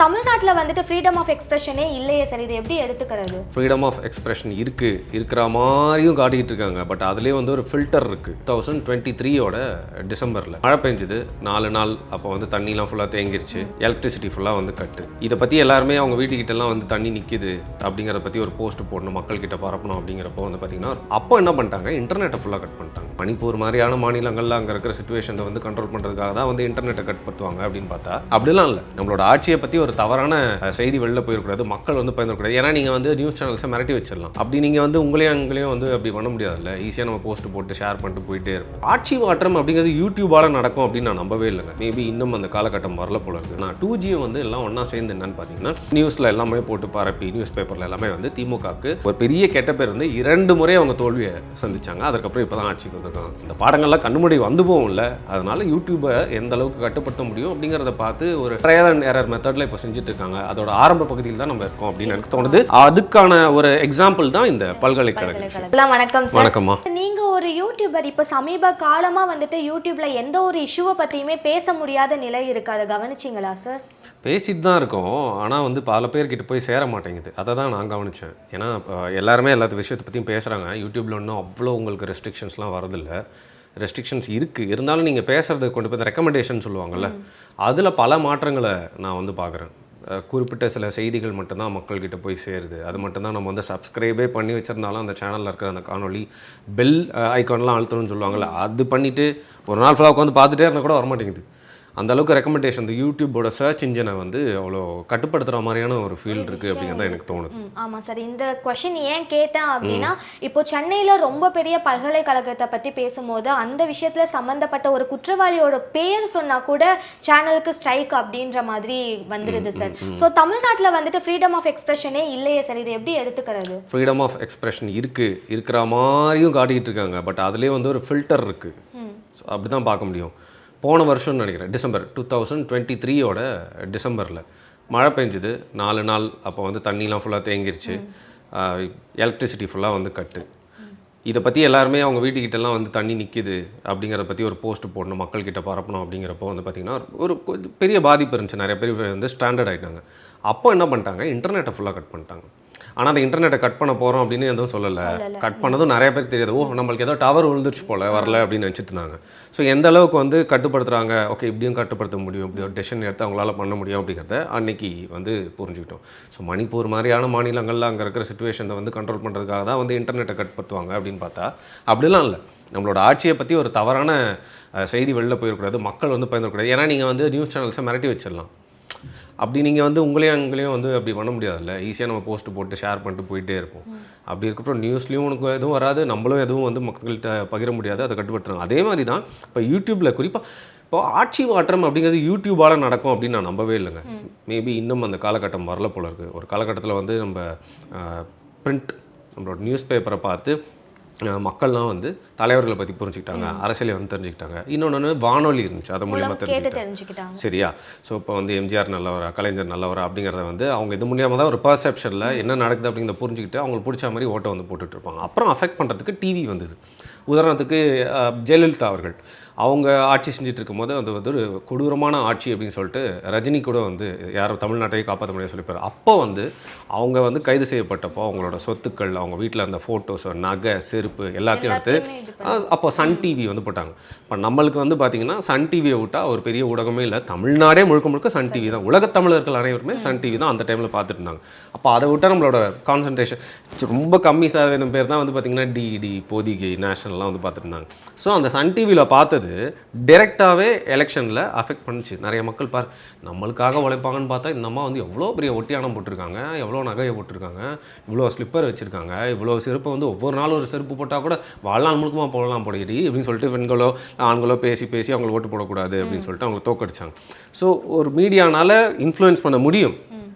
தமிழ்நாட்டில் வந்துட்டு freedom of எக்ஸ்பிரஷனே இல்லையே சார், இது எப்படி எடுத்துக்கிறது? ஃப்ரீடம் ஆஃப் எக்ஸ்பிரஷன் இருக்கிற மாதிரியும் காட்டிகிட்டு இருக்காங்க. பட் அதுலேயே வந்து ஒரு ஃபில்டர் இருக்குது. 2023 டிசம்பரில் மழை பெஞ்சுது 4 நாள். அப்போ வந்து தண்ணிலாம் ஃபுல்லாக தேங்கிருச்சு, எலக்ட்ரிசிட்டி ஃபுல்லாக வந்து கட்டு. இதை பற்றி எல்லாருமே அவங்க வீட்டுக்கிட்டலாம் வந்து தண்ணி நிற்கிது அப்படிங்கிறத பற்றி ஒரு போஸ்ட் போடணும், மக்கள்கிட்ட பரப்பணும். அப்படிங்கிறப்போ வந்து பார்த்திங்கன்னா அப்போ என்ன பண்ணிட்டாங்க, இன்டர்நெட்டை ஃபுல்லாக கட் பண்ணிட்டாங்க. மணிப்பூர் மாதிரியான மாநிலங்களில் அங்கே இருக்கிற சிச்சுவேஷனை வந்து கண்ட்ரோல் பண்ணுறதுக்காக தான் வந்து இன்டர்நெட்டை கட் பண்ணுவாங்க அப்படின்னு பார்த்தா அப்படிலாம் இல்லை. நம்மளோட ஆட்சியை பற்றி ஒரு தவறான செய்தி வெளில போயிடக்கூடாது, மக்கள் வந்து பயந்துடக்கூடாது. ஏன்னா நீங்கள் வந்து நியூஸ் சேனல்ஸை மிரட்டி வச்சிடலாம். அப்படி நீங்கள் வந்து உங்களையும் வந்து அப்படி பண்ண முடியாதுல்ல. ஈஸியாக நம்ம போஸ்ட் போட்டு ஷேர் பண்ணிட்டு போயிட்டே இருப்போம். ஆட்சி மாற்றம் அப்படிங்கிறது யூடியூபால் நடக்கும் அப்படின்னு நான் நம்பவே இல்லைங்க. மேபி இன்னும் அந்த காலகட்டம் வரல போல இருக்குது. நான் 2G வந்து எல்லாம் ஒன்றா சேர்ந்து என்னன்னு பார்த்தீங்கன்னா நியூஸில் எல்லாமே போட்டு பரப்பி, நியூஸ் பேப்பரில் எல்லாமே வந்து திமுகவுக்கு ஒரு பெரிய கெட்ட பேர் வந்து 2 முறை அவங்க தோல்வியை சந்திச்சாங்க. அதுக்கப்புறம் இப்போ தான் ஆட்சிக்கு வந்திருக்காங்க. இந்த பாடங்கள்லாம் கண்ணுமுடி வந்து போகும்ல, அதனால யூடியூபை எந்த அளவுக்கு கட்டுப்படுத்த முடியும் அப்படிங்கிறத பார்த்து ஒரு ட்ரையல் அண்ட் எரர் மெத்தடில் இப்போ செஞ்சுட்டு இருக்காங்க. அதோட ஆரம்ப பகுதியில் தான் நம்ம இருக்கோம் அப்படின்னு எனக்கு தோணுது. அதுக்கான ஒரு எக்ஸாம்பிள் தான் இந்த பல்கலைக்கழகம். வணக்கம் சார். வணக்கம்மா. நீங்க ஒரு யூடியூபர். இப்போ சமீப காலமா வந்துட்டு யூடியூப்ல எந்த ஒரு இஷ்யூவை பத்தியுமே பேச முடியாத நிலை இருக்கு, அதை கவனிச்சிங்களா சார்? பேசிட்டு தான் இருக்கோம், ஆனால் வந்து பல பேர்கிட்ட போய் சேர மாட்டேங்குது. அதை தான் நான் கவனித்தேன். ஏன்னா எல்லாருமே எல்லாத்த விஷயத்தை பற்றியும் பேசுகிறாங்க. யூடியூப்பில் ஒன்றும் அவ்வளோ உங்களுக்கு ரெஸ்ட்ரிக்ஷன்ஸ்லாம் வரதில்லை. ரெஸ்ட்ரிக்ஷன்ஸ் இருக்குது, இருந்தாலும் நீங்கள் பேசுகிறத கொண்டு போய் ரெக்கமெண்டேஷன் சொல்லுவாங்கள்ல, அதில் பல மாற்றங்களை நான் வந்து பார்க்குறேன். குறிப்பிட்ட சில செய்திகள் மட்டும்தான் மக்கள்கிட்ட போய் சேருது. அது மட்டும்தான் நம்ம வந்து சப்ஸ்கிரைபே பண்ணி வச்சுருந்தாலும் அந்த சேனலில் இருக்கிற அந்த காணொலி பெல் ஐக்கான்லாம் அழுத்தணும்னு சொல்லுவாங்கள்ல, அது பண்ணிவிட்டு ஒரு நாள் ஃபுல்லாக உட்காந்து பார்த்துட்டே இருந்தால் கூட வரமாட்டேங்குது. அந்த அளவுக்கு ரெக்கமெண்டேஷன் இந்த யூடியூபோட சர்ச் இன்ஜினை வந்து அவ்வளோ கட்டுப்படுத்துகிற மாதிரியான ஒரு ஃபீல்டு இருக்குது அப்படிங்கிறது எனக்கு தோணுது. ஆமாம் சார். இந்த கொஷின் ஏன் கேட்டேன் அப்படின்னா, இப்போ சென்னையில் ரொம்ப பெரிய பல்கலைக்கழகத்தை பற்றி பேசும்போது அந்த விஷயத்தில் சம்மந்தப்பட்ட ஒரு குற்றவாளியோட பேர் சொன்னால் கூட சேனலுக்கு ஸ்ட்ரைக் அப்படின்ற மாதிரி வந்துடுது சார். ஸோ தமிழ்நாட்டில் வந்துட்டு ஃப்ரீடம் ஆஃப் எக்ஸ்பிரஷனே இல்லையே சார், இது எப்படி எடுத்துக்கிறது? ஃப்ரீடம் ஆஃப் எக்ஸ்பிரஷன் இருக்கிற மாதிரியும் காட்டிகிட்டு இருக்காங்க. பட் அதுலேயே வந்து ஒரு ஃபில்டர் இருக்குது. அப்படி தான் பார்க்க முடியும். போன வருஷம்னு நினைக்கிறேன், டிசம்பர் 2023 டிசம்பரில் மழை பெஞ்சுது 4 நாள். அப்போ வந்து தண்ணிலாம் ஃபுல்லாக தேங்கிருச்சு, எலக்ட்ரிசிட்டி ஃபுல்லாக வந்து கட்டு. இதை பற்றி எல்லாருமே அவங்க வீட்டுக்கிட்டலாம் வந்து தண்ணி நிற்கிது அப்படிங்கிறத பற்றி ஒரு போஸ்ட் போடணும், மக்கள்கிட்ட பரப்பணும். அப்படிங்கிறப்போ வந்து பார்த்திங்கன்னா ஒரு பெரிய பாதிப்பு இருந்துச்சு. நிறைய பேர் வந்து ஸ்டாண்டர்ட் ஆகிட்டாங்க. அப்போ என்ன பண்ணிட்டாங்க, இன்டர்நெட்டை ஃபுல்லாக கட் பண்ணிட்டாங்க. ஆனால் அந்த இன்டர்நெட்டை கட் பண்ண போகிறோம் அப்படின்னு எதுவும் சொல்லலை. கட் பண்ணதும் நிறைய பேருக்கு தெரியாது. நம்மளுக்கு ஏதோ டவர் விழுந்துருச்சு போல் வரல அப்படின்னு நினச்சிட்டு இருந்தாங்க. ஸோ எந்த அளவுக்கு வந்து கட்டுப்படுத்துகிறாங்க, ஓகே இப்படியும் கட்டுப்படுத்த முடியும், இப்படி ஒரு டெசிஷன் எடுத்து அவங்களால பண்ண முடியும் அப்படிங்கிறத அன்னைக்கு வந்து புரிஞ்சுக்கிட்டோம். ஸோ மணிப்பூர் மாதிரியான மாநிலங்களில் அங்கே இருக்கிற சிச்சுவேஷனை வந்து கண்ட்ரோல் பண்ணுறதுக்காக தான் வந்து இன்டர்நெட்டை கட்டுப்படுத்துவாங்க அப்படின்னு பார்த்தா அப்படிலாம் இல்லை. நம்மளோட ஆட்சியை பற்றி ஒரு தவறான செய்தி வெளில போயிடக்கூடாது, மக்கள் வந்து பயந்துடக்கூடாது. ஏன்னா நீங்கள் வந்து நியூஸ் சேனல்ஸை மிரட்டி வச்சிடலாம். அப்படி நீங்கள் வந்து உங்களையும் வந்து அப்படி பண்ண முடியாதுல்ல. ஈஸியாக நம்ம போஸ்ட் போட்டு ஷேர் பண்ணிட்டு போயிட்டே இருப்போம். அப்படி இருக்கப்போ நியூஸ்லேயும் உனக்கு எதுவும் வராது, நம்மளும் எதுவும் வந்து மக்கள்கிட்ட பகிர முடியாது, அதை கட்டுப்படுத்துறாங்க. அதே மாதிரி தான் இப்போ யூடியூப்பில் குறிப்பாக இப்போ ஆட்சி மாற்றம் அப்படிங்கிறது யூடியூபால் நடக்கும் அப்படின்னு நான் நம்பவே இல்லைங்க. மேபி இன்னும் அந்த காலகட்டம் வரல போல இருக்குது. ஒரு காலகட்டத்தில் வந்து நம்ம பிரிண்ட் நம்மளோட நியூஸ் பேப்பரை பார்த்து மக்கள்லாம் வந்து தலைவர்களை பற்றி புரிஞ்சுக்கிட்டாங்க, அரசியலை வந்து தெரிஞ்சுக்கிட்டாங்க. இன்னொன்று வானொலி இருந்துச்சு, அதை மூலியமாக தெரிஞ்சுக்கிட்டாங்க. சரியா? ஸோ இப்போ வந்து எம்ஜிஆர் நல்லவரா, கலைஞர் நல்லவரா அப்படிங்கிறத வந்து அவங்க இது மூலியமாக தான் ஒரு பர்செப்ஷனில் என்ன நடக்குது அப்படிங்கிறத புரிஞ்சுக்கிட்டு அவங்களுக்கு பிடிச்ச மாதிரி ஓட்டை வந்து போட்டுட்டு இருப்பாங்க. அப்புறம் அஃபெக்ட் பண்ணுறதுக்கு டிவி வந்தது. உதாரணத்துக்கு ஜெயலலிதா அவர்கள் அவங்க ஆட்சி செஞ்சுட்டு இருக்கும்போது அது வந்து ஒரு கொடூரமான ஆட்சி அப்படின்னு சொல்லிட்டு ரஜினி கூட வந்து யாரும் தமிழ்நாட்டையே காப்பாற்ற முடியாது சொல்லிப்பார். அப்போ வந்து அவங்க வந்து கைது செய்யப்பட்டப்போ அவங்களோட சொத்துக்கள், அவங்க வீட்டில் இருந்த ஃபோட்டோஸ், நகை, செருப்பு எல்லாத்தையும் எடுத்து அப்போ சன் டிவி வந்து போட்டாங்க. இப்போ நம்மளுக்கு வந்து பார்த்திங்கன்னா சன் டிவியை விட்டால் ஒரு பெரிய ஊடகமே இல்லை. தமிழ்நாடே முழுக்க சன் டிவி தான். உலகத் தமிழர்கள் அனைவருமே சன் டிவி தான் அந்த டைமில் பார்த்துட்டு இருந்தாங்க. அப்போ அதை விட்டால் நம்மளோட கான்சன்ட்ரேஷன் ரொம்ப கம்மி சதவீதம் பேர் தான் வந்து பார்த்திங்கன்னா டிடி, பொதிகை, நேஷனல்லாம் வந்து பார்த்துட்டு இருந்தாங்க. ஸோ அந்த சன் டிவியில் பார்த்தது டைரெக்டாகவே எலெக்ஷனில் அஃபெக்ட் பண்ணிச்சு. நிறைய மக்கள் நம்மளுக்காக உழைப்பாங்கன்னு பார்த்தா இந்த அம்மா வந்து எவ்வளோ பெரிய ஒட்டியானம் போட்டிருக்காங்க, எவ்வளோ நகையை போட்டிருக்காங்க, இவ்வளோ ஸ்லிப்பர் வச்சுருக்காங்க, இவ்வளோ செருப்பை வந்து ஒவ்வொரு நாளும் ஒரு செருப்பு போட்டால் கூட வாழ்நாள் முழுக்கமாக போடலாம் போடையடி அப்படின்னு சொல்லிட்டு பெண்களோ ஆண்களோ பேசி அவங்களுக்கு ஓட்டு போடக்கூடாது அப்படின்னு சொல்லிட்டு அவங்களை தோக்கடிச்சாங்க. ஸோ ஒரு மீடியானால் இன்ஃப்ளூயன்ஸ் பண்ண முடியும்.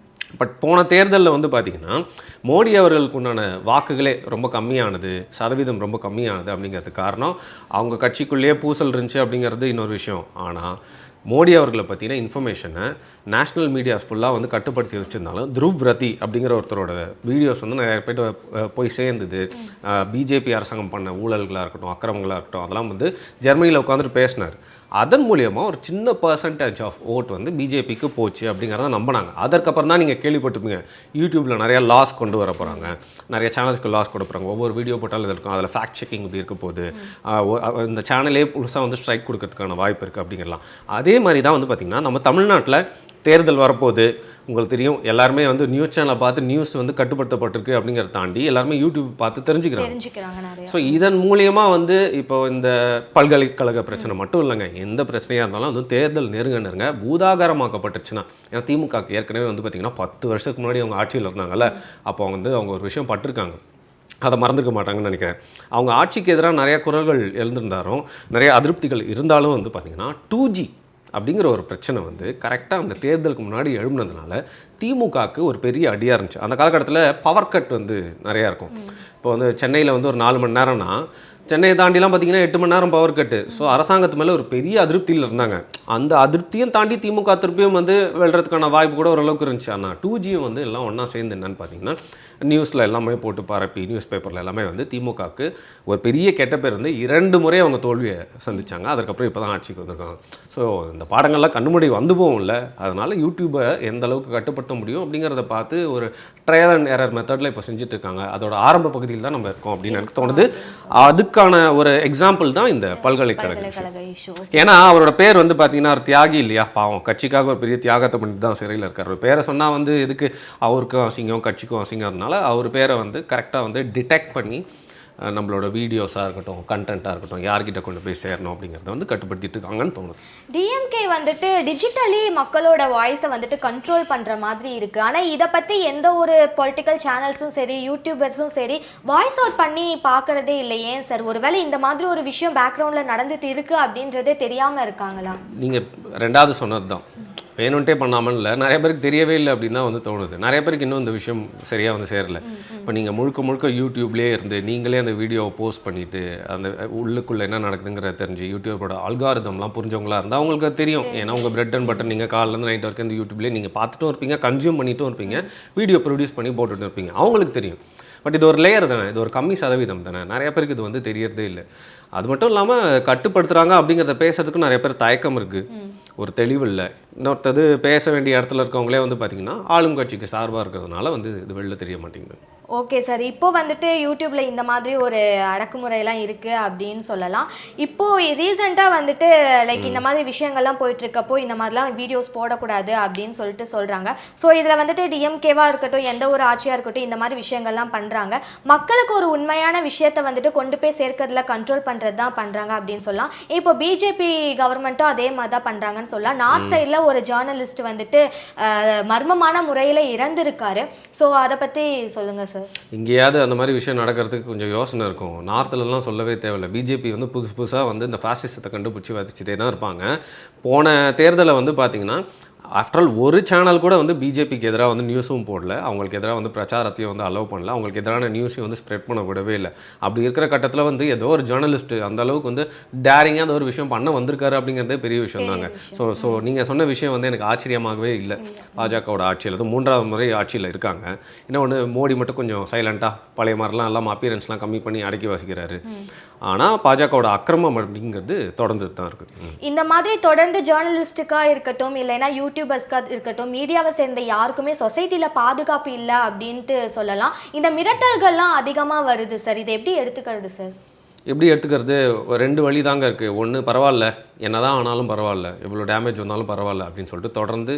பட் போன தேர்தலில் வந்து பார்த்திங்கன்னா மோடி அவர்களுக்கு உண்டான வாக்குகளே ரொம்ப கம்மியானது, சதவீதம் ரொம்ப கம்மியானது. அப்படிங்கிறதுக்கு காரணம் அவங்க கட்சிக்குள்ளேயே பூசல் இருந்துச்சு அப்படிங்கிறது இன்னொரு விஷயம். ஆனால் மோடி அவர்களை பற்றின இன்ஃபர்மேஷனை நேஷ்னல் மீடியாஸ் ஃபுல்லாக வந்து கட்டுப்படுத்தி வச்சுருந்தாலும் துருவ் ரதி அப்படிங்கிற ஒருத்தரோட வீடியோஸ் வந்து நிறைய பேர்ட்டு போய் சேர்ந்தது. பிஜேபி அரசாங்கம் பண்ண ஊழல்களாக இருக்கட்டும், அக்கிரமங்களாக இருக்கட்டும், அதெல்லாம் வந்து ஜெர்மனியில் உட்காந்துட்டு பேசினார். அதன் மூலியமாக ஒரு சின்ன பர்சன்டேஜ் ஆஃப் ஓட் வந்து பிஜேபிக்கு போச்சு அப்படிங்கிறத நம்பினாங்க. அதற்கப்புறம் தான் நீங்கள் கேள்விப்பட்டிருப்பீங்க யூடியூப்பில் நிறையா லாஸ் கொண்டு வர போகிறாங்க, நிறைய சேனல்ஸ்க்கு லாஸ் கொண்டு போகிறாங்க, ஒவ்வொரு வீடியோ போட்டாலும் இருக்கும், அதில் ஃபேக்ட் செக்கிங் இப்படி இருக்க போகுது, இந்த சேனலே புதுசாக வந்து ஸ்ட்ரைக் கொடுக்கறதுக்கான வாய்ப்பு இருக்குது அப்படிங்கிறலாம். அதே மாதிரி தான் வந்து பார்த்திங்கன்னா நம்ம தமிழ்நாட்டில் தேர்தல் வரப்போகுது. உங்களுக்கு தெரியும் எல்லாருமே வந்து நியூஸ் சேனலை பார்த்து நியூஸ் வந்து கட்டுப்படுத்தப்பட்டிருக்கு அப்படிங்கிறத தாண்டி எல்லாருமே யூடியூப் பார்த்து தெரிஞ்சுக்கிறாங்க. ஸோ இதன் மூலியமாக வந்து இப்போ இந்த பல்கலைக்கழக பிரச்சனை மட்டும் இல்லைங்க, எந்த பிரச்சனையாக இருந்தாலும் வந்து தேர்தல் நெருங்க பூதாகாரமாக்கப்பட்டுருச்சுன்னா, ஏன்னா திமுகக்கு ஏற்கனவே வந்து பார்த்திங்கன்னா 10 வருஷத்துக்கு முன்னாடி அவங்க ஆட்சியில் இருந்தாங்கல்ல, அப்போ வந்து அவங்க ஒரு விஷயம் பட்டிருக்காங்க, அதை மறந்துக்க மாட்டாங்கன்னு நினைக்கிறேன். அவங்க ஆட்சிக்கு எதிராக நிறையா குரல்கள் எழுந்திருந்தாலும் நிறைய அதிருப்திகள் இருந்தாலும் வந்து பார்த்திங்கன்னா 2G அப்படிங்கிற ஒரு பிரச்சனை வந்து கரெக்டாக அந்த தேர்தலுக்கு முன்னாடி எழுப்புனதுனால திமுகவுக்கு ஒரு பெரிய அடியாக இருந்துச்சு. அந்த காலகட்டத்தில் பவர் கட் வந்து நிறையா இருக்கும். இப்போ வந்து சென்னையில் வந்து ஒரு 4 மணி நேரம்னா சென்னையை தாண்டிலாம் பார்த்திங்கன்னா 8 மணி நேரம் பவர் கட்டு. ஸோ அரசாங்கத்து மேலே ஒரு பெரிய அதிருப்தியில் இருந்தாங்க. அந்த அதிருப்தியும் தாண்டி திமுக திருப்பியும் வந்து வெல்றதுக்கான வாய்ப்பு கூட ஓரளவுக்கு இருந்துச்சு. ஆனால் 2Gயும் வந்து எல்லாம் ஒன்றா சேர்ந்து என்னன்னு பார்த்தீங்கன்னா நியூஸில் எல்லாமே போட்டு பரப்பி நியூஸ் பேப்பரில் எல்லாமே வந்து திமுகவுக்கு ஒரு பெரிய கெட்ட பேர் வந்து 2 முறை அவங்க தோல்வியை சந்தித்தாங்க. அதுக்கப்புறம் இப்போ தான் ஆட்சிக்கு வந்திருக்காங்க. ஸோ இந்த பாடங்கள்லாம் கண்ணுமுடி வந்து போகும் இல்லை, அதனால் யூடியூப்பை எந்த அளவுக்கு கட்டுப்படுத்த முடியும் அப்படிங்கிறத பார்த்து ஒரு ட்ரையல் அண்ட் எரர் மெத்தடில் இப்போ செஞ்சுட்டு இருக்காங்க. அதோட ஆரம்ப பகுதியில் தான் நம்ம இருக்கோம் அப்படின்னு எனக்கு தோணுது. அதுக்கான ஒரு எக்ஸாம்பிள் தான் இந்த பல்கலைக்கழக இஷ்யூ. ஏன்னா அவரோட பேர் வந்து பார்த்தீங்கன்னா ஒரு தியாகி இல்லையா, பாவம், கட்சிக்காக ஒரு பெரிய தியாகத்தை பண்ணிட்டு தான் சிறையில் இருக்கார். ஒரு பேரை சொன்னால் வந்து எதுக்கு அவருக்கும் அசிங்கம் கட்சிக்கும் அசிங்கம்னால அவர் பேரை வந்து கரெக்டாக வந்து டிடெக்ட் பண்ணி நம்மளோட வீடியோஸாக இருக்கட்டும், கண்டென்ட்டாக இருக்கட்டும், யார்கிட்ட கொண்டு போய் சேரணும் அப்படிங்கிறத வந்து கட்டுப்படுத்திட்டு இருக்காங்கன்னு தோணுது. டிஎம்கே வந்துட்டு டிஜிட்டலி மக்களோட வாய்ஸை வந்துட்டு கண்ட்ரோல் பண்ணுற மாதிரி இருக்குது. ஆனால் இதை பற்றி எந்த ஒரு பொலிட்டிக்கல் சேனல்ஸும் சரி யூடியூபர்ஸும் சரி வாய்ஸ் அவுட் பண்ணி பார்க்குறதே இல்லை. ஏன் சார்? ஒருவேளை இந்த மாதிரி ஒரு விஷயம் பேக்ரவுண்டில் நடந்துட்டு இருக்குது அப்படின்றதே தெரியாமல் இருக்காங்களா? நீங்கள் ரெண்டாவது சொன்னது தான், வேணும்ட்டே பண்ணாமல் இல்லை, நிறைய பேருக்கு தெரியவே இல்லை அப்படின்னு தான் வந்து தோணுது. நிறைய பேருக்கு இன்னும் இந்த விஷயம் சரியாக வந்து சேரலை. இப்போ நீங்கள் முழுக்க யூடியூப்லேயே இருந்து நீங்களே அந்த வீடியோவை போஸ்ட் பண்ணிவிட்டு அந்த உள்ளுக்குள்ளே என்ன நடக்குதுங்கிற தெரிஞ்சு யூடியூபோட அல்காரிதம்லாம் புரிஞ்சவங்களா இருந்தால் அவங்களுக்கு தெரியும். ஏன்னா உங்கள் பிரெட் அண்ட் பட்டர் நீங்கள் காலையிலேருந்து நைட் வரைக்கும் இந்த யூடியூப்லேயே நீங்கள் பார்த்துட்டும் இருப்பீங்க, கன்சியூம் பண்ணிட்டும் இருப்பீங்க, வீடியோ ப்ரொடியூஸ் பண்ணி போட்டுட்டு இருப்பீங்க, அவங்களுக்கு தெரியும். பட் இது ஒரு லேயர் தானே, இது ஒரு கம்மி சதவீதம் தானே, நிறைய பேருக்கு இது வந்து தெரியறதே இல்லை. அது மட்டும் இல்லாமல் கட்டுப்படுத்துகிறாங்க அப்படிங்கிறத பேசுறதுக்கு நிறைய பேர் தயக்கம் இருக்குது, ஒரு தெளிவு இல்லை. இன்னொருத்தது பேச வேண்டிய இடத்துல இருக்கவங்களே வந்து பார்த்திங்கன்னா ஆளும் கட்சிக்கு சார்பாக இருக்கிறதுனால வந்து இது வெளில தெரிய மாட்டேங்குது. ஓகே சார், இப்போ வந்துட்டு யூடியூப்பில் இந்த மாதிரி ஒரு அடக்குமுறையெல்லாம் இருக்குது அப்படின்னு சொல்லலாம். இப்போது ரீசெண்டாக வந்துட்டு லைக் இந்த மாதிரி விஷயங்கள்லாம் போயிட்டுருக்கப்போ இந்த மாதிரிலாம் வீடியோஸ் போடக்கூடாது அப்படின்னு சொல்கிறாங்க. ஸோ இதில் வந்துட்டு டிஎம்கேவாக இருக்கட்டும், எந்த ஒரு ஆட்சியாக இருக்கட்டும், இந்த மாதிரி விஷயங்கள்லாம் பண்ணுறாங்க. மக்களுக்கு ஒரு உண்மையான விஷயத்தை வந்துட்டு கொண்டு போய் சேர்க்கறதுல கண்ட்ரோல் பண்ணுறது தான் பண்ணுறாங்க அப்படின்னு சொல்லலாம். இப்போ பிஜேபி கவர்மெண்ட்டும் அதே மாதிரி தான் பண்ணுறாங்கன்னு சொல்லலாம். நார்த் சைடில் ஒரு ஜேர்னலிஸ்ட் வந்துட்டு மர்மமான முறையில் இறந்துருக்காரு. ஸோ அதை பற்றி சொல்லுங்கள் சார். இங்கேயாவது அந்த மாதிரி விஷயம் நடக்கிறதுக்கு கொஞ்சம் யோசனை இருக்கும். நார்த்துலலாம் சொல்லவே தேவையில்லை. பிஜேபி வந்து புதுசாக வந்து இந்த ஃபாசிசத்தை கண்டுபிடிச்சி வச்சுட்டே தான் இருப்பாங்க. போன தேர்தலை வந்து பார்த்திங்கன்னா ஆஃப்டர் ஆல் ஒரு சேனல் கூட வந்து பிஜேபிக்கு எதிராக வந்து நியூஸும் போடல, அவங்களுக்கு எதிராக வந்து பிரச்சாரத்தையும் வந்து அலோவ் பண்ணல, அவங்களுக்கு எதிரான நியூஸையும் வந்து ஸ்ப்ரெட் பண்ண விடவே இல்லை. அப்படி இருக்கிற கட்டத்தில் வந்து ஏதோ ஒரு ஜேர்னலிஸ்ட்டு அந்த அளவுக்கு வந்து டேரிங்காக அந்த ஒரு விஷயம் பண்ண வந்திருக்காரு அப்படிங்கிறதே பெரிய விஷயம் தாங்க. ஸோ நீங்கள் சொன்ன விஷயம் வந்து எனக்கு ஆச்சரியமாகவே இல்லை. பாஜகவோட ஆட்சியில் அது 3வது முறை ஆட்சியில் இருக்காங்க. இன்னொன்று மோடி மட்டும் கொஞ்சம் சைலண்ட்டாக பழைய மாதிரிலாம் எல்லாம் அப்பியரன்ஸ்லாம் கம்மி பண்ணி அடக்கி வசிக்கிறாரு. ஆனால் பாஜகவோட அக்கிரமம் அப்படிங்கிறது தொடர்ந்து தான் இருக்குது. இந்த மாதிரி தொடர்ந்து ஜேர்னலிஸ்ட்டுக்காக இருக்கட்டும், இல்லைன்னா யூடியூபர்ஸ்க்காக இருக்கட்டும், மீடியாவை சேர்ந்த யாருக்குமே சொசைட்டியில் பாதுகாப்பு இல்லை அப்படின்ட்டு சொல்லலாம். இந்த மிரட்டல்கள்லாம் அதிகமாக வருது சார், இதை எப்படி எடுத்துக்கிறது சார்? எப்படி எடுத்துக்கிறது? 2 வழி தாங்க இருக்குது. ஒன்று, பரவாயில்ல என்ன தான் ஆனாலும் பரவாயில்ல, எவ்வளோ டேமேஜ் வந்தாலும் பரவாயில்ல அப்படின்னு சொல்லிட்டு தொடர்ந்து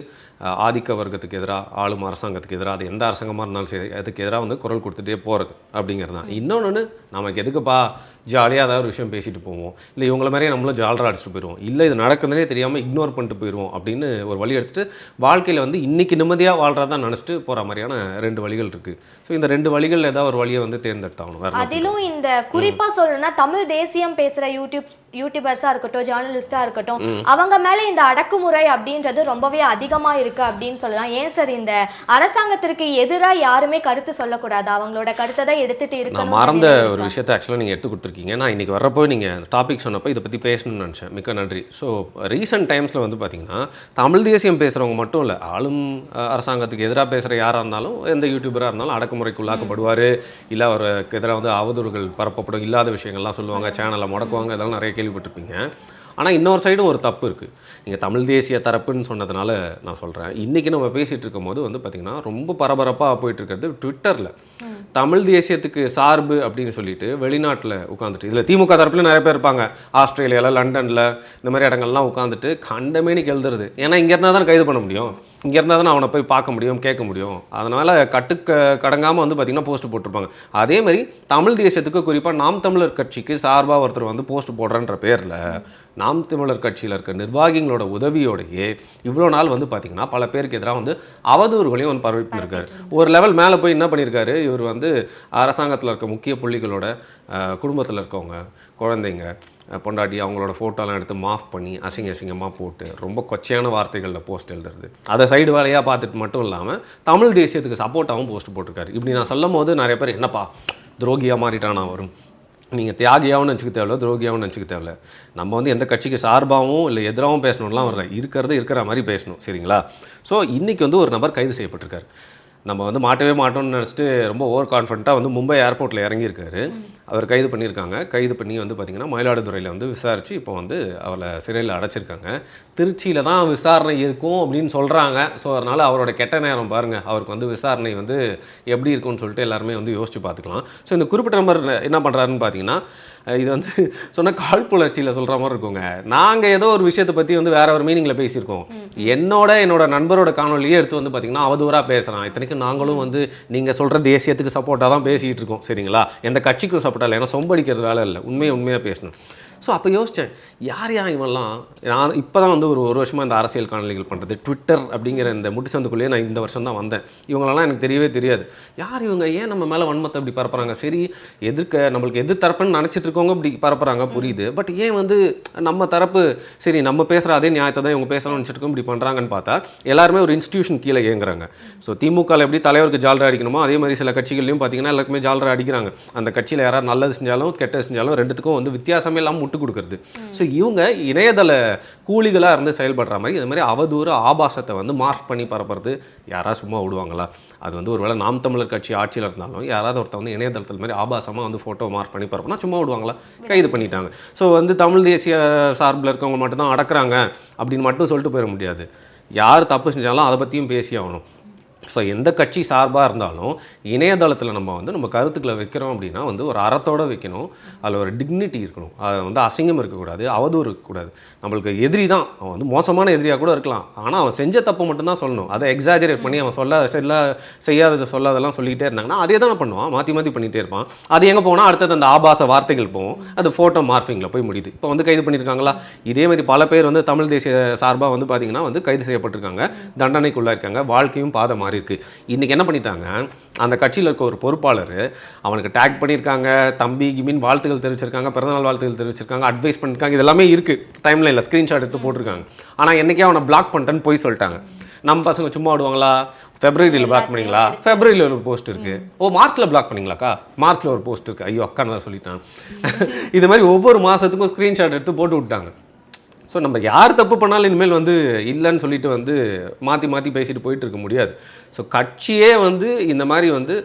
ஆதிக்க வர்க்கத்துக்கு எதிராக, ஆளும் அரசாங்கத்துக்கு எதிராக, அது எந்த அரசாங்கமாக இருந்தாலும் சரி அதுக்கு எதிராக வந்து குரல் கொடுத்துட்டே போகிறது அப்படிங்கிறது தான். இன்னொன்று, நமக்கு எதுக்குப்பா ஜாலியாக ஏதாவது ஒரு விஷயம் பேசிட்டு போவோம், இல்லை இவங்கள மாதிரியே நம்மளும் ஜாலராக அடிச்சுட்டு போயிடுவோம், இல்லை இது நடக்குதுன்னே தெரியாமல் இக்னோர் பண்ணிட்டு போயிடுவோம் அப்படின்னு ஒரு வழி எடுத்துகிட்டு வாழ்க்கையில் வந்து இன்றைக்கி நிம்மதியாக வாழ்கிறதா நினச்சிட்டு போகிற மாதிரியான 2 வழிகள் இருக்குது. ஸோ இந்த 2 வழிகள் ஏதாவது ஒரு வழியை வந்து தேர்ந்தெடுத்தாகணும். அதிலும் இந்த குறிப்பாக சொல்லணும்னா தமிழ் தேசியம் பேசுகிற யூடியூபர்ஸாக இருக்கட்டும், ஜேர்னலிஸ்டாக இருக்கட்டும், அவங்க மேலே இந்த அடக்குமுறை அப்படின்றது ரொம்பவே அதிகமாக இருக்குது அப்படின்னு சொல்லலாம். ஏன் சார் இந்த அரசாங்கத்திற்கு எதிராக யாருமே கருத்து சொல்லக்கூடாது, அவங்களோட கருத்தை தான் எடுத்துகிட்டு இருக்கணும்? நான் மறந்த ஒரு விஷயத்தை ஆக்சுவலாக நீங்கள் எடுத்து கொடுத்துருக்கீங்க. நான் இன்றைக்கி வரப்போ நீங்கள் டாபிக் சொன்னப்போ இதை பற்றி பேசணும்னு நினச்சேன். மிக்க நன்றி. ஸோ ரீசெண்ட் டைம்ஸில் வந்து பார்த்திங்கன்னா தமிழ் தேசியம் பேசுகிறவங்க மட்டும் இல்லை, ஆளும் அரசாங்கத்துக்கு எதிராக பேசுகிற யாராக இருந்தாலும், எந்த யூடியூபராக இருந்தாலும் அடக்குமுறைக்கு உள்ளாக்கப்படுவார், இல்லை அவருக்கு எதிராக வந்து அவதூறுகள் பரப்பப்படும், இல்லாத விஷயங்கள்லாம் சொல்லுவாங்க, சேனலை முடக்குவாங்க, இதெல்லாம் நிறைய கேள்விப்பட்டிருப்பீங்க. ஆனால் இன்னொரு சைடும் ஒரு தப்பு இருக்குது. நீங்கள் தமிழ் தேசிய தரப்புன்னு சொன்னதுனால நான் சொல்கிறேன். இன்றைக்கி நம்ம பேசிகிட்டு இருக்கும் போது வந்து பார்த்திங்கன்னா ரொம்ப பரபரப்பாக போயிட்டு இருக்கிறது ட்விட்டரில் தமிழ் தேசியத்துக்கு சார்பு அப்படின்னு சொல்லிட்டு வெளிநாட்டில் உட்காந்துட்டு, இதில் திமுக தரப்புல நிறைய பேர் இருப்பாங்க, ஆஸ்திரேலியாவில், லண்டனில், இந்த மாதிரி இடங்கள்லாம் உட்காந்துட்டு கண்டமேனிக்கு எழுதுறது. ஏன்னா இங்கே இருந்தால் தானே கைது பண்ண முடியும், இங்கே இருந்தால் தானே அவனை போய் பார்க்க முடியும், கேட்க முடியும். அதனால் கடங்காமல் வந்து பார்த்திங்கன்னா போஸ்ட் போட்டிருப்பாங்க. அதே மாதிரி தமிழ் தேசியத்துக்கு குறிப்பாக நாம் தமிழர் கட்சிக்கு சார்பாக ஒருத்தர் வந்து போஸ்ட் போடுறன்ற பேரில் நாம் தமிழர் கட்சியில் இருக்க நிர்வாகிகளோட உதவியோடையே இவ்வளோ நாள் வந்து பார்த்திங்கன்னா பல பேருக்கு எதிராக வந்து அவதூறுகளையும் வந்து பரவிட்டு இருக்காரு. ஒரு லெவல் மேலே போய் என்ன பண்ணியிருக்காரு, இவர் வந்து அரசாங்கத்தில் இருக்க முக்கிய புள்ளிகளோட குடும்பத்தில் இருக்கவங்க, குழந்தைங்க, பொண்டாட்டி, அவங்களோட ஃபோட்டோலாம் எடுத்து மாஃப் பண்ணி அசிங்கமாக போட்டு ரொம்ப கொச்சையான வார்த்தைகளில் போஸ்ட் எழுதுறது, அதை சைடு வேலையாக பார்த்துட்டு மட்டும் இல்லாமல் தமிழ் தேசியத்துக்கு சப்போர்ட்டாகவும் போஸ்ட் போட்டிருக்காரு. இப்படி நான் சொல்லும் போது நிறைய பேர் என்னப்பா துரோகியாக மாறிட்டானா வரும், நீங்கள் தியாகியாகவும் நினச்சிக்க தேவையில்ல, துரோகியாகவும் நினச்சிக்க தேவையில்ல. நம்ம வந்து எந்த கட்சிக்கு சார்பாகவும் இல்லை எதிராகவும் பேசணும்லாம் வரல, இருக்கிற மாதிரி பேசணும், சரிங்களா? ஸோ இன்றைக்கி வந்து ஒரு நபர் கைது செய்யப்பட்டிருக்காரு. நம்ம வந்து மாட்டவே மாட்டோம்னு நினச்சிட்டு ரொம்ப ஓவர் கான்ஃபிடண்ட்டாக வந்து மும்பை ஏர்போர்ட்டில் இறங்கியிருக்காரு. அவர் கைது பண்ணியிருக்காங்க. கைது பண்ணி வந்து பார்த்திங்கன்னா மயிலாடுதுறையில் வந்து விசாரித்து இப்போ வந்து அவரை சிறையில் அடைச்சிருக்காங்க. திருச்சியில் தான் விசாரணை இருக்கும் அப்படின்னு சொல்கிறாங்க. ஸோ அதனால் அவரோட கெட்ட நேரம் பாருங்கள், அவருக்கு வந்து விசாரணை வந்து எப்படி இருக்கும்னு சொல்லிட்டு எல்லாருமே வந்து யோசித்து பார்த்துக்கலாம். ஸோ இந்த குறிப்பிட்ட நம்பர் என்ன பண்ணுறாருன்னு பார்த்தீங்கன்னா, இது வந்து சொன்ன காழ்ப்புணர்ச்சியில் சொல்கிற மாதிரி இருக்குங்க. நாங்கள் ஏதோ ஒரு விஷயத்தை பற்றி வந்து வேற ஒரு மீனிங்கில் பேசியிருக்கோம். என்னோட நண்பரோட காணொலியே எடுத்து வந்து பார்த்திங்கன்னா அவதூறாக பேசுகிறான். இத்தனைக்கும் நாங்களும் வந்து நீங்கள் சொல்கிற தேசியத்துக்கு சப்போர்ட்டாக தான் பேசிகிட்டு இருக்கோம், சரிங்களா? எந்த கட்சிக்கும் சப்போர்ட்டாக இல்லை, ஏன்னா சொம்படிக்கிறது வேலை இல்லை, உண்மையாக பேசணும். ஸோ அப்போ யோசித்தேன், யார் இவெல்லாம். நான் இப்போ தான் வந்து ஒரு வருஷமாக இந்த அரசியல் காணொலிகள் பண்ணுறது, ட்விட்டர் அப்படிங்கிற இந்த முட்டுச்சந்துக்குள்ளேயே நான் இந்த வருஷம் தான் வந்தேன். இவங்களெல்லாம் எனக்கு தெரியவே தெரியாது. யார் இவங்க, ஏன் நம்ம மேலே வன்மத்தை இப்படி பரப்புகிறாங்க? சரி, நம்மளுக்கு எது தரப்புன்னு நினச்சிட்டு இருக்கவங்க இப்படி பரப்புகிறாங்க, புரியுது. பட் ஏன் வந்து நம்ம தரப்பு, சரி நம்ம பேசுகிற அதே நியாயத்தை தான் இவங்க பேசணும்னு நினச்சிட்டு இருக்கோம், இப்படி பண்ணுறாங்கன்னு பார்த்தா எல்லாருமே ஒரு இன்ஸ்டியூஷன் கீழே இயங்குறாங்க. ஸோ திமுகவில் எப்படி தலைவருக்கு ஜாலரா அடிக்கணுமோ அதே மாதிரி சில கட்சிகள்லையும் பார்த்தீங்கன்னா எல்லாருக்குமே ஜாலரா அடிக்கிறாங்க. அந்த கட்சியில் யாராவது நல்லது செஞ்சாலும் கெட்டது செஞ்சாலும் ரெண்டுத்துக்கும் வந்து வித்தியாசமே இல்லாமல் முட்டு கொடுக்குறது. ஸோ இவங்க இணையதள கூலிகளாக இருந்து செயல்படுற மாதிரி இது மாதிரி அவதூறு ஆபாசத்தை வந்து மார்க் பண்ணி பரப்புறது யாராவது சும்மா விடுவாங்களா? அது வந்து ஒருவேளை நாம் தமிழர் கட்சி ஆட்சியில் இருந்தாலும் யாராவது ஒருத்தர் வந்து இணையதளத்தில் மாதிரி ஆபாசமாக வந்து ஃபோட்டோ மார்க் பண்ணி பரப்புனா சும்மா விடுவாங்களா? கைது பண்ணிட்டாங்க. ஸோ வந்து தமிழ் தேசிய சார்பில் இருக்கவங்க மட்டும்தான் அடக்குறாங்க அப்படின்னு மட்டும் சொல்லிட்டு போயிட முடியாது. யார் தப்பு செஞ்சாலும் அதை பற்றியும் பேசி ஆகணும். ஸோ எந்த கட்சி சார்பாக இருந்தாலும் இணையதளத்தில் நம்ம கருத்துக்களை வைக்கிறோம் அப்படின்னா வந்து ஒரு அறத்தோடு வைக்கணும். அதில் ஒரு டிக்னிட்டி இருக்கணும். அது வந்து அசிங்கம் இருக்கக்கூடாது, அவதூறு இருக்கக்கூடாது. நம்மளுக்கு எதிரி தான், அவன் வந்து மோசமான எதிரியாக கூட இருக்கலாம், ஆனால் அவன் செஞ்ச தப்பை மட்டும்தான் சொல்லணும். அதை எக்ஸாஜரேட் பண்ணி அவன் செய்யாததை சொல்லாதெல்லாம் சொல்லிக்கிட்டே இருந்தாங்கன்னா அதே தானே பண்ணுவான், மாற்றி பண்ணிகிட்டே இருப்பான். அது எங்கே போனால் அடுத்தது அந்த ஆபாச வார்த்தைகள் போகும், அது ஃபோட்டோ மார்ஃபிங்கில் போய் முடியுது. இப்போ வந்து கைது பண்ணியிருக்காங்களா? இதே மாதிரி பல பேர் வந்து தமிழ் தேசிய சார்பாக வந்து பார்த்திங்கன்னா வந்து கைது செய்யப்பட்டிருக்காங்க, தண்டனைக்குள்ளே இருக்காங்க, வாழ்க்கையும் பாதை மாறி இருக்கு. இன்னைக்கு என்ன பண்ணிட்டாங்க, அந்த கட்சியில் இருக்க ஒரு பொறுப்பாளர் அவனுக்கு டேக் பண்ணியிருக்காங்க, தம்பி கிமின் வாழ்த்துக்கள் தெரிவிச்சிருக்காங்க, பிறந்தநாள் வாழ்த்துக்கள் தெரிவிச்சிருக்காங்க, அட்வைஸ் பண்ணியிருக்காங்க, இதெல்லாமே இருக்குது டைம்லைனில் ஸ்க்ரீன்ஷாட் எடுத்து போட்டிருக்காங்க. ஆனால் என்னைக்கே அவனை பிளாக் பண்ணிட்டேன்னு போய் சொல்லிட்டாங்க. நம்ம பசங்க சும்மா விடுவாங்களா? ஃபெப்ரவரியில் பிளாக் பண்ணிங்களா? ஃபெப்ரவரியில் ஒரு போஸ்ட் இருக்குது. ஓ, மார்ச்சில் பிளாக் பண்ணிங்களாக்கா? மார்ச்சில் ஒரு போஸ்ட் இருக்குது. ஐயோ அக்கான்னு வேறு சொல்லிட்டான். இது மாதிரி ஒவ்வொரு மாதத்துக்கும் ஸ்க்ரீன்ஷாட் எடுத்து போட்டு விட்டாங்க. ஸோ நம்ம யார் தப்பு பண்ணாலும் இனிமேல் வந்து இல்லைன்னு சொல்லிட்டு வந்து மாற்றி பேசிட்டு போயிட்டு இருக்க முடியாது. ஸோ கட்சியே வந்து இந்த மாதிரி வந்து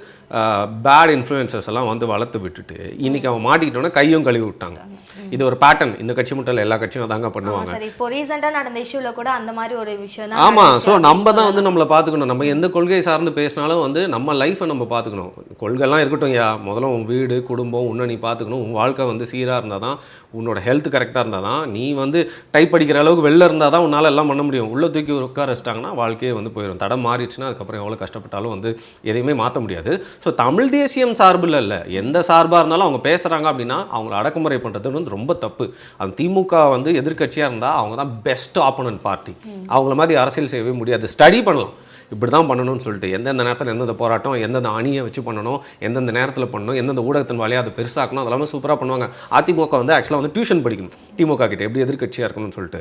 பேட் இன்ஃப்ளூயன்சஸ் எல்லாம் வந்து வளர்த்து விட்டுட்டு இன்றைக்கி அவன் மாட்டிக்கிட்டோன்னா கையும் கழுவி விட்டாங்க. இது ஒரு பேட்டர்ன், இந்த கட்சி மட்டும் இல்லை, எல்லா கட்சியும் அதாங்க பண்ணுவாங்க. இப்போ ரீசெண்டாக நடந்த இஷ்யூவில் கூட அந்த மாதிரி ஒரு விஷயம் தான். ஆமாம். ஸோ நம்ம தான் வந்து நம்மளை பார்த்துக்கணும். நம்ம எந்த கொள்கையை சார்ந்து பேசினாலும் வந்து நம்ம லைஃப்பை நம்ம பார்த்துக்கணும். கொள்கைலாம் இருக்கட்டும், முதல்ல உன் வீடு குடும்பம் உன்னை நீ பார்த்துக்கணும். உன் வாழ்க்கை வந்து சீராக இருந்தால் தான், உன்னோட ஹெல்த் கரெக்டாக இருந்தால் தான், நீ வந்து டைப் அடிக்கிற அளவுக்கு வெளில இருந்தால் தான் உன்னால் எல்லாம் பண்ண முடியும். உள்ளே தூக்கி உட்கார வச்சிட்டாங்கன்னா வாழ்க்கையே வந்து போயிடும். தடம் மாறிடுச்சுன்னா அதுக்கப்புறம் எவ்வளோ கஷ்டப்பட்டாலும் வந்து எதையுமே மாற்ற முடியாது. ஸோ தமிழ் தேசியம் சார்பில் இல்லை, எந்த சார்பாக இருந்தாலும் அவங்க பேசுகிறாங்க அப்படின்னா அவங்கள அடக்குமுறை பண்ணுறது வந்து ரொம்ப தப்பு. அந்த திமுக வந்து எதிர்கட்சியாக இருந்தால் அவங்க தான் பெஸ்ட் ஆப்போனன்ட் பார்ட்டி. அவங்கள மாதிரி அரசியல் செய்யவே முடியாது. ஸ்டடி பண்ணலாம், இப்படி தான் பண்ணணும்னு சொல்லிட்டு எந்தெந்த நேரத்தில் எந்தெந்த போராட்டம், எந்தெந்த அணியை வச்சு பண்ணணும், எந்தெந்த நேரத்தில் பண்ணணும், எந்தெந்த ஊடகத்தின் வழியாக அதை பெருசாக்கணும், அதெல்லாமே சூப்பராக பண்ணுவாங்க. அதிமுக வந்து ஆக்சுவலாக வந்து டியூஷன் படிக்கணும் திமுக கிட்ட எப்படி எதிர்கட்சியாக இருக்கணும்னு சொல்லிட்டு.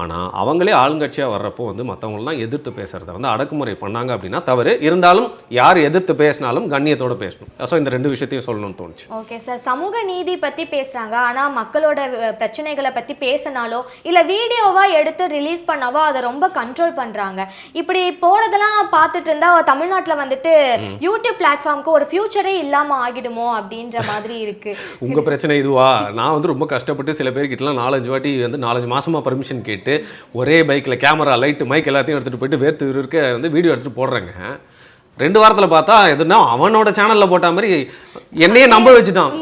ஆனால் அவங்களே ஆளுங்கட்சியாக வர்றப்போ வந்து மற்றவங்களெலாம் எதிர்த்து பேசுகிறத வந்து அடக்குமுறை பண்ணாங்க அப்படின்னா தவறு. இருந்தாலும் யார் எதிர்த்து பேசினாலும் கண்ணியத்தோடு பேசணும். ஸோ இந்த ரெண்டு விஷயத்தையும் சொல்லணும்னு தோணுச்சு. ஓகே சார், சமூக நீதி பற்றி பேசுகிறாங்க, ஆனால் மக்களோட பிரச்சனைகளை பற்றி பேசினாலோ இல்லை வீடியோவாக எடுத்து ரிலீஸ் பண்ணவோ அதை ரொம்ப கண்ட்ரோல் பண்ணுறாங்க. இப்படி போகிறதெல்லாம் இப்போலாம் பார்த்துட்டு இருந்தா தமிழ்நாட்டுல வந்துட்டு யூடியூப் பிளாட்ஃபார்முக்கு ஒரு ஃபியூச்சரே இல்லாம ஆகிடுமோ அப்படின்ற மாதிரி இருக்கு. உங்க பிரச்சனை இதுவா? நான் வந்து ரொம்ப கஷ்டப்பட்டு சில பேர்கிட்டலாம் 4-5 வாட்டி வந்து 4-5 மாசமா பர்மிஷன் கேட்டு ஒரே பைக்ல கேமரா லைட் மைக் எல்லாத்தையும் எடுத்துட்டு போயிட்டு வேர்த்து இருக்க வந்து வீடியோ எடுத்துட்டு போடுறேங்க. 2 வாரத்தில் பார்த்தா எதுனா அவனோட சேனலில் போட்ட மாதிரி என்னையே நம்ப வச்சுட்டான்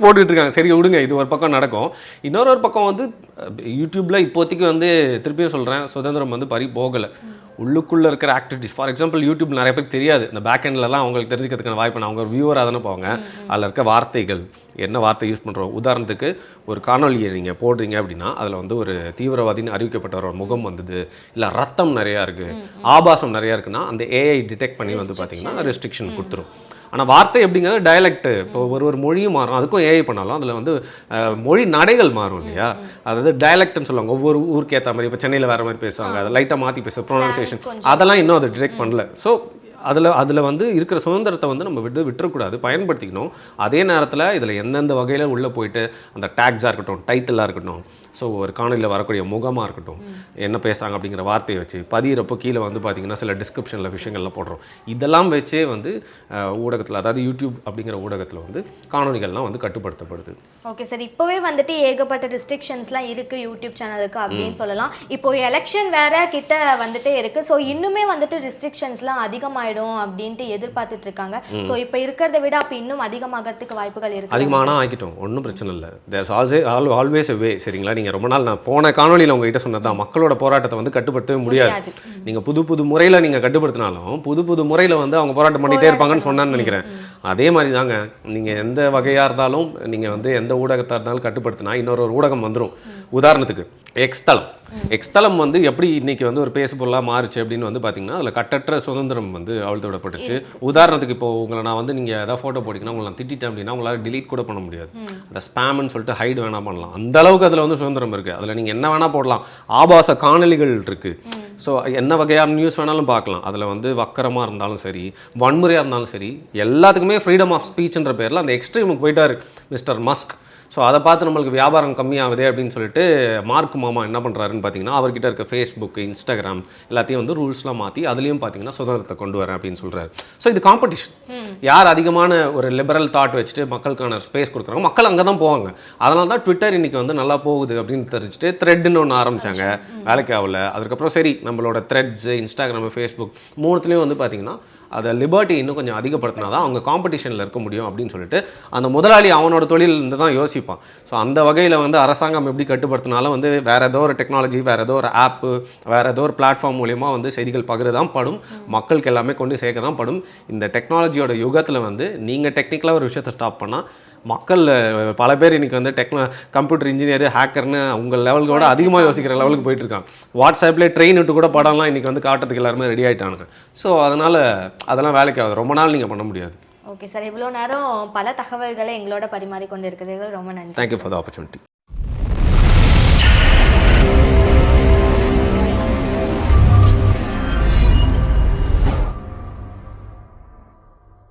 போட்டுக்கிட்டு இருக்காங்க. சரி விடுங்க, இது ஒரு பக்கம் நடக்கும். இன்னொரு பக்கம் வந்து யூடியூப்பில் இப்போதைக்கு வந்து திருப்பியும் சொல்கிறேன், சுதந்திரம் வந்து பறி போகலை. உள்ளுக்குள்ளே இருக்கிற ஆக்டிவிட்டிஸ், ஃபார் எக்ஸாம்பிள் யூடியூப் நிறைய பேருக்கு தெரியாது. இந்த பேக் எண்ட்லலாம் அவங்களுக்கு தெரிஞ்சுக்கிறதுக்கான வாய்ப்பு. அவங்க ஒரு வியூவராக தானே போவாங்க. அதில் இருக்க வார்த்தைகள், என்ன வார்த்தை யூஸ் பண்ணுறோம். உதாரணத்துக்கு ஒரு காணொலியை நீங்கள் போடுறீங்க அப்படின்னா அதில் வந்து ஒரு தீவிரவாதின்னு அறிவிக்கப்பட்ட ஒரு முகம் வந்தது, இல்லை ரத்தம் நிறையா இருக்குது, ஆபாசம் நிறையா இருக்குன்னா அந்த ஏஐ டிடெக்ட் பண்ணி வந்து பார்த்தீங்கன்னா ரெஸ்ட்ரிக்ஷன் கொடுத்துரும். ஆனால் வார்த்தை எப்படிங்கிறது டைலக்ட், இப்போ ஒரு மொழியும் மாறும். அதுக்கும் ஏஐ பண்ணாலும் அதில் வந்து மொழி நடைகள் மாறும் இல்லையா. அதாவது டைலக்ட்னு சொல்லுவாங்க, ஒவ்வொரு ஊருக்கு ஏற்ற மாதிரி. இப்போ சென்னையில் வேறு மாதிரி பேசுவாங்க, அதை லைட்டாக மாற்றி பேச ப்ரொனன்சியேஷன், அதெல்லாம் இன்னும் அதை டிடெக்ட் பண்ணல. ஸோ அதில் வந்து இருக்கிற சுதந்திரத்தை வந்து நம்ம விட்டுறக்கூடாது, பயன்படுத்திக்கணும். அதே நேரத்தில் இதில் எந்தெந்த வகையில் உள்ளே போயிட்டு அந்த டேக்ஸாக இருக்கட்டும், டைட்டிலாக இருக்கட்டும், ஸோ ஒரு காணொலியில் வரக்கூடிய முகமாக இருக்கட்டும், என்ன பேசுகிறாங்க அப்படிங்கிற வார்த்தையை வச்சு பதிகிறப்போ கீழே வந்து பார்த்திங்கன்னா சில டிஸ்கிரிப்ஷனில் விஷயங்கள்லாம் போடுறோம். இதெல்லாம் வச்சே வந்து ஊடகத்தில், அதாவது யூடியூப் அப்படிங்கிற ஊடகத்தில் வந்து காணொலிகள்லாம் வந்து கட்டுப்படுத்தப்படுது. ஓகே சார், இப்போவே வந்துட்டு ஏகப்பட்ட ரெஸ்ட்ரிக்ஷன்ஸ்லாம் இருக்குது யூடியூப் சேனலுக்கு அப்படின்னு சொல்லலாம். இப்போ எலெக்ஷன் வேற கிட்ட வந்துட்டே இருக்குது. ஸோ இன்னுமே வந்துட்டு ரெஸ்ட்ரிக்ஷன்ஸ்லாம் அதிகமாகிடும் அப்படின்ட்டு எதிர்பார்த்துட்டு இருக்காங்க. ஸோ இப்போ இருக்கிறத விட அப்போ இன்னும் அதிகமாகிறதுக்கு வாய்ப்புகள் இருக்குது. அதிகமான ஆகிட்டோம், ஒன்றும் பிரச்சனை இல்லை. தேர்ஸ் ஆல்வேஸ் வே. சரிங்களா, நீங்கள் ரொம்ப நாள் நான் போன காணொலியில் உங்ககிட்ட சொன்னதான், மக்களோட போராட்டத்தை வந்து கட்டுப்படுத்தவே முடியாது. நீங்கள் புது முறையில் நீங்கள் கட்டுப்படுத்தினாலும் புது முறையில் வந்து அவங்க போராட்டம் பண்ணிகிட்டே இருப்பாங்கன்னு சொன்னான்னு நினைக்கிறேன். அதே மாதிரி தாங்க, நீங்கள் எந்த வகையாக இருந்தாலும், நீங்கள் வந்து எந்த ஊடகத்தாக இருந்தாலும் கட்டுப்படுத்தினா இன்னொரு ஊடகம் வந்துடும். உதாரணத்துக்கு எக்ஸ்தலம் வந்து எப்படி இன்னைக்கு வந்து ஒரு பேசு பொருளாக மாறுச்சு அப்படின்னு வந்து பார்த்தீங்கன்னா அதில் கட்டற்ற சுதந்திரம் வந்து அழுத்தப்பட்டுச்சு. உதாரணத்துக்கு இப்போ உங்களை நான் வந்து நீங்கள் எதாவது ஃபோட்டோ போட்டிங்கன்னா உங்களை நான் திட்டேன் அப்படின்னா உங்களால் டிலீட் கூட பண்ண முடியாது. அந்த ஸ்பேம்னு சொல்லிட்டு ஹைட் வேணால் பண்ணலாம். அந்த அளவுக்கு அதில் வந்து சுதந்திரம் இருக்குது. அதில் நீங்கள் என்ன வேணால் போடலாம். ஆபாச காணொலிகள் இருக்குது. ஸோ என்ன வகையான நியூஸ் வேணாலும் பார்க்கலாம். அதில் வந்து வக்கரமாக இருந்தாலும் சரி, வன்முறையாக இருந்தாலும் சரி, எல்லாத்துக்குமே ஃப்ரீடம் ஆஃப் ஸ்பீச்ன்ற பேரில் அந்த எக்ஸ்ட்ரீமுக்கு போயிட்டார் மிஸ்டர் மஸ்க். ஸோ அதை பார்த்து நம்மளுக்கு வியாபாரம் கம்மியாகுதே அப்படின்னு சொல்லிட்டு மார்க் மாமா என்ன பண்ணுறாருன்னு பார்த்தீங்கன்னா அவர்கிட்ட இருக்க ஃபேஸ்புக், இன்ஸ்டாகிராம் எல்லாத்தையும் வந்து ரூல்ஸ்லாம் மாற்றி அதுலேயும் பார்த்தீங்கன்னா சுதந்திரத்தை கொண்டு வரேன் அப்படின்னு சொல்கிறாரு. ஸோ இது காம்படிஷன். யார் அதிகமான ஒரு லிபரல் தாட் வச்சுட்டு மக்களுக்கான ஸ்பேஸ் கொடுக்குறாங்க, மக்கள் அங்கே தான் போவாங்க. அதனால தான் ட்விட்டர் இன்றைக்கி வந்து நல்லா போகுது அப்படின்னு தெரிஞ்சுட்டு த்ரெட்னு ஒன்று ஆரம்பித்தாங்க, வேலைக்கு ஆகல. அதுக்கப்புறம் சரி நம்மளோட த்ரெட்ஸு, இன்ஸ்டாகிராமு, ஃபேஸ்புக் மூணுத்துலேயும் வந்து பார்த்திங்கன்னா அதை லிபர்ட்டி இன்னும் கொஞ்சம் அதிகப்படுத்தினா தான் அவங்க காம்படிஷனில் இருக்க முடியும் அப்படின்னு சொல்லிட்டு அந்த முதலாளி அவனோட தொழில் இருந்து தான் யோசிப்பான். ஸோ அந்த வகையில் வந்து அரசாங்கம் எப்படி கட்டுப்படுத்தினாலும் வந்து வேறு ஏதோ ஒரு டெக்னாலஜி, வேறு ஏதோ ஒரு ஆப்பு, வேறு ஏதோ ஒரு பிளாட்ஃபார்ம் மூலிமா வந்து செய்திகள் பகிர தான் படும், மக்களுக்கு எல்லாமே கொண்டு சேர்க்க தான் படும். இந்த டெக்னாலஜியோட யுகத்தில் வந்து நீங்கள் டெக்னிக்கலாக ஒரு விஷயத்தை ஸ்டாப் பண்ணால் மக்கள் பல பேர் இன்றைக்கி வந்து கம்ப்யூட்டர் இன்ஜினியர், ஹேக்கர்னு அவங்க லெவலுக்கோட அதிகமாக யோசிக்கிற லெவலுக்கு போயிட்டுருக்காங்க. வாட்ஸ்அப்லேயே ட்ரெயின் விட்டு கூட படம்லாம் இன்றைக்கி வந்து காட்டுறதுக்கு எல்லாருமே ரெடி ஆகிட்டானுங்க. ஸோ அதனால் அதெல்லாம் வேலைக்கு ஆகுது, ரொம்ப நாள் நீங்கள் பண்ண முடியாது. ஓகே சார், இவ்வளோ நேரம் பல தகவல்களை எங்களோட பரிமாறி கொண்டு இருக்கிறது ரொம்ப நன்றி. Thank you for the opportunity.